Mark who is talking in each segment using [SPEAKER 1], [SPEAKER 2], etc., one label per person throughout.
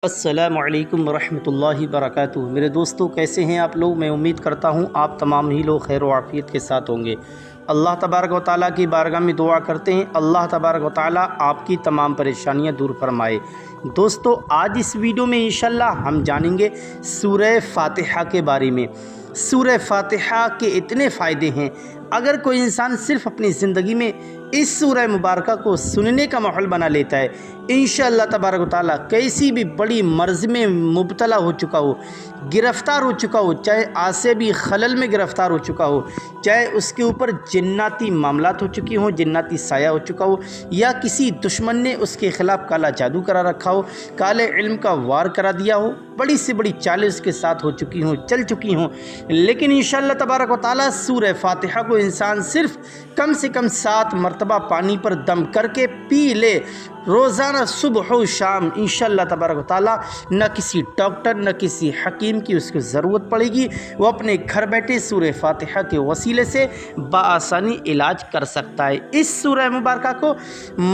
[SPEAKER 1] अस्सलामुअलैकुम वरहमतुल्लाहि वबरकातुहू। मेरे दोस्तों, कैसे हैं आप लोग। मैं उम्मीद करता हूँ आप तमाम ही लोग खैर व आफ़ियत के साथ होंगे। अल्लाह तबारक व तआला की बारगाह में दुआ करते हैं, अल्लाह तबारक व तआला आपकी तमाम परेशानियाँ दूर फरमाए। दोस्तों, आज इस वीडियो में इंशाअल्लाह हम जानेंगे सूरह फ़ातिहा के बारे में। सूरह फ़ातिहा के इतने फ़ायदे हैं, अगर कोई इंसान सिर्फ़ अपनी ज़िंदगी में इस सूरह मुबारका को सुनने का माहौल बना लेता है, इंशाअल्लाह तबारक व तआला कैसी भी बड़ी मर्ज़ में मुब्तला हो चुका हो, गिरफ़्तार हो चुका हो, चाहे आसिबी खलल में गिरफ़्तार हो चुका हो, चाहे उसके ऊपर जिन्नाती मामलात हो चुकी हों, जिन्नाती साया हो चुका हो, या किसी दुश्मन ने उसके ख़िलाफ़ काला जादू करा रखा हो, काले इल्म का वार करा दिया हो, बड़ी से बड़ी चालें उसके साथ हो चुकी हों, चल चुकी हों, लेकिन इंशाअल्लाह तबारक व तआला सूरह फ़ातिहा को इंसान सिर्फ़ कम से कम 7 मरतबा पानी पर दम करके पी ले, रोज़ाना सुबह व शाम, इंशाअल्लाह तबारक व तआला न किसी डॉक्टर न किसी हकीम की उसको ज़रूरत पड़ेगी। वो अपने घर बैठे सूरह फ़ातिहा के वसीले से बआसानी इलाज कर सकता है। इस सूरह मुबारका को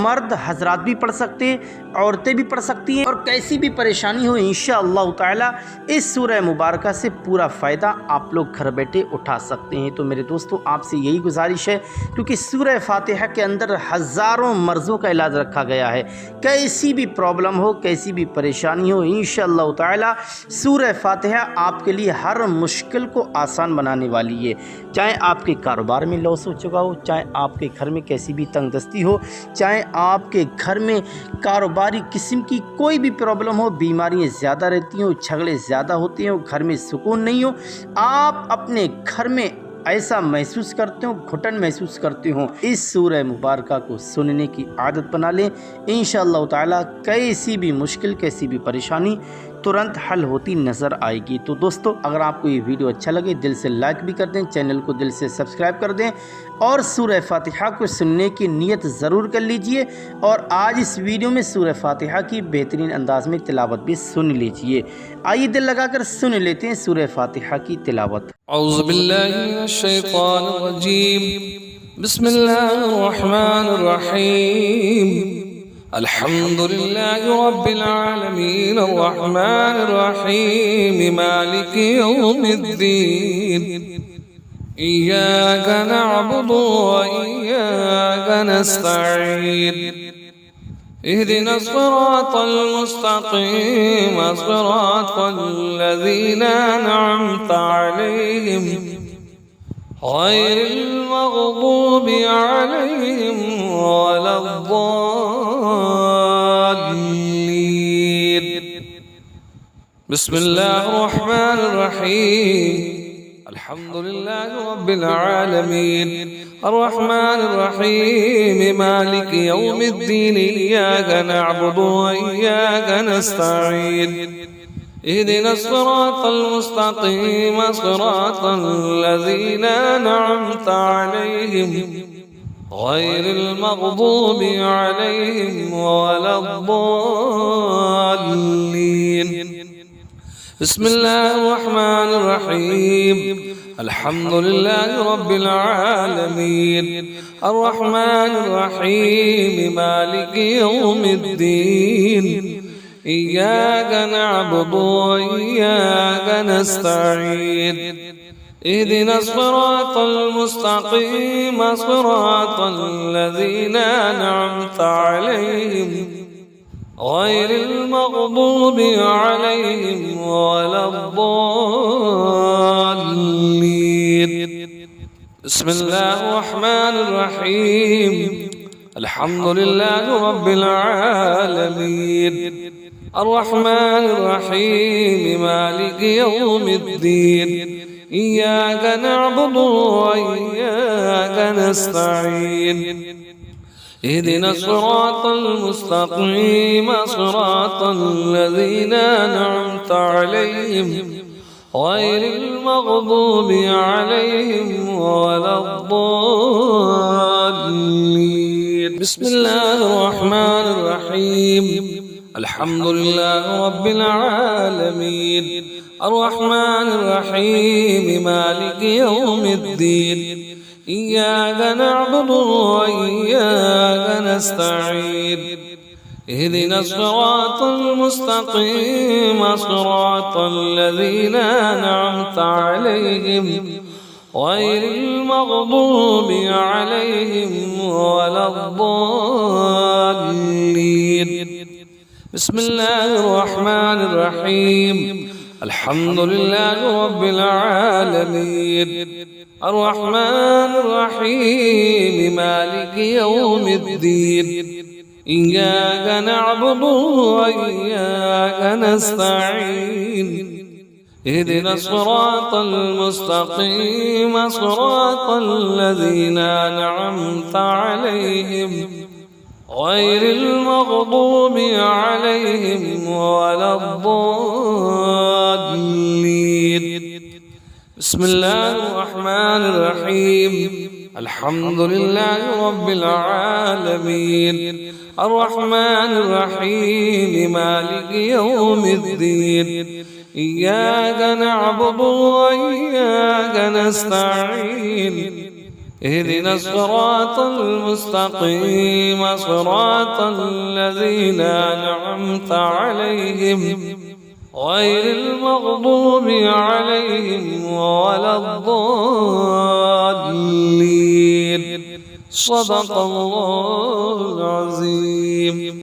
[SPEAKER 1] मर्द हजरात भी पढ़ सकते हैं, औरतें भी पढ़ सकती हैं, और कैसी भी परेशानी हो इंशाअल्लाह ताला इस सूरह मुबारका से पूरा फ़ायदा आप लोग घर बैठे उठा सकते हैं। तो मेरे दोस्तों, आपसे यही गुजारिश है, क्योंकि सूरह फ़ातिहा के अंदर हज़ारों मर्ज़ों का इलाज रखा गया है। कैसी भी प्रॉब्लम हो, कैसी भी परेशानी हो, इंशाअल्लाह ताला सूरह फ़ातिहा आपके लिए हर मुश्किल को आसान बनाने वाली है। चाहे आपके कारोबार में लॉस हो चुका हो, चाहे आपके घर में कैसी भी तंगदस्ती हो, चाहे आपके घर में कारोबारी किस्म की कोई भी प्रॉब्लम हो, बीमारियां ज़्यादा रहती हो, झगड़े ज़्यादा होते हैं, घर में सुकून नहीं हो, आप अपने घर में ऐसा महसूस करते हो, घुटन महसूस करते हो, इस सूरह मुबारका को सुनने की आदत बना लें। इंशाअल्लाह ताला कैसी भी मुश्किल, कैसी भी परेशानी तुरंत हल होती नज़र आएगी। तो दोस्तों, अगर आपको ये वीडियो अच्छा लगे, दिल से लाइक भी कर दें, चैनल को दिल से सब्सक्राइब कर दें, और सूरह फ़ातिहा को सुनने की नीयत ज़रूर कर लीजिए। और आज इस वीडियो में सूरह फ़ातिहा की बेहतरीन अंदाज में तिलावत भी सुन लीजिए। आइए दिल लगाकर सुन लेते हैं सूरह फ़ातिहा की तिलावत।
[SPEAKER 2] औज़ु बिल्लाहि मिनश शैतानिर रजीम। बिस्मिल्लाहिर रहमानिर रहीम। अल्हम्दुलिल्लाहि रब्बिल आलमीन अर्रहमानिर रहीम मालिकि यौमिद्दीन। इय्याका नअबुदु व इय्याका नस्तईन। اهدنا الصراط المستقيم صراط الذين أنعمت عليهم غير المغضوب عليهم ولا الضالين. بسم الله الرحمن الرحيم. الحمد لله رب العالمين الرحمن الرحيم مالك يوم الدين. إياك نعبد وإياك نستعين. اهدنا الصراط المستقيم صراط الذين أنعمت عليهم غير المغضوب عليهم ولا الضالين. بسم الله الرحمن الرحيم. الحمد لله رب العالمين الرحمن الرحيم مالك يوم الدين. إياك نعبد وإياك نستعين. اهدنا الصراط المستقيم صراط الذين أنعمت عليهم غير المغضوب عليهم ولا الضالين. بسم الله الرحمن الرحيم. الحمد لله رب العالمين الرحمن الرحيم مالك يوم الدين. إياك نعبد وإياك نستعين. اهدنا الصراط المستقيم صراط الذين أنعمت عليهم غير المغضوب عليهم ولا الضالين. بسم الله الرحمن الرحيم. الحمد لله رب العالمين الرحمن الرحيم مالك يوم الدين. إياك نعبد وإياك نستعين. اهدنا الصراط المستقيم صراط الذين أنعمت عليهم غير المغضوب عليهم ولا الضالين. بسم الله الرحمن الرحيم. الحمد لله رب العالمين الرحمن الرحيم مالك يوم الدين إياك نعبد وإياك نستعين اهدنا الصراط المستقيم صراط الذين أنعمت عليهم غير المغضوب عليهم ولا الضالين. بسم الله الرحمن الرحيم. الحمد لله رب العالمين الرحمن الرحيم مالك يوم الدين إياك نعبد وإياك نستعين اهدنا الصراط المستقيم صراط الذين أنعمت عليهم غير المغضوب عليهم ولا الضالين. صدق الله العظيم.